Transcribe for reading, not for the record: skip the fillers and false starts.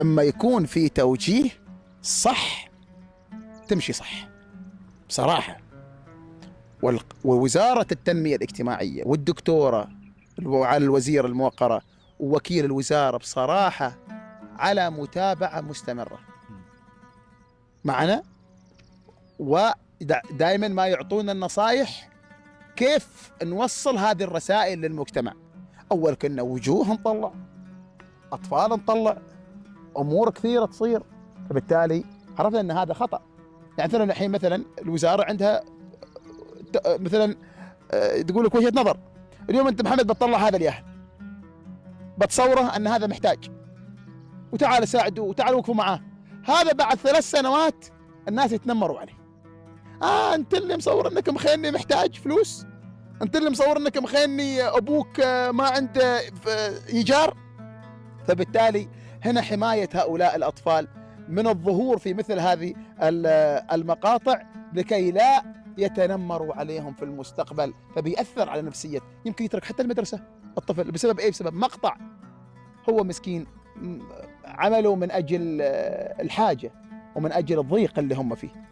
اما يكون في توجيه صح تمشي صح بصراحة. ووزارة التنمية الاجتماعية والدكتورة وعلى الوزير الموقرة ووكيل الوزارة بصراحة على متابعة مستمرة معنا، ودائما ما يعطونا النصائح كيف نوصل هذه الرسائل للمجتمع. أول كنا وجوه نطلع، أطفال نطلع، أمور كثيرة تصير، فبالتالي عرفنا أن هذا خطأ. يعني مثلا الحين مثلا الوزارة عندها مثلا تقول لك وجهة نظر، اليوم أنت محمد بتطلع هذا الياهل بتصوره أن هذا محتاج وتعال ساعدوه وتعال وقفوا معاه، هذا بعد 3 سنوات الناس يتنمروا عليه. أنت اللي مصور أنك مخيني محتاج فلوس، أنت اللي مصور أنك مخيني أبوك ما عنده إيجار. فبالتالي هنا حماية هؤلاء الأطفال من الظهور في مثل هذه المقاطع لكي لا يتنمروا عليهم في المستقبل، فبيأثر على نفسية، يمكن يترك حتى المدرسة الطفل بسبب إيه؟ بسبب مقطع هو مسكين عمله من أجل الحاجة ومن أجل الضيق اللي هم فيه.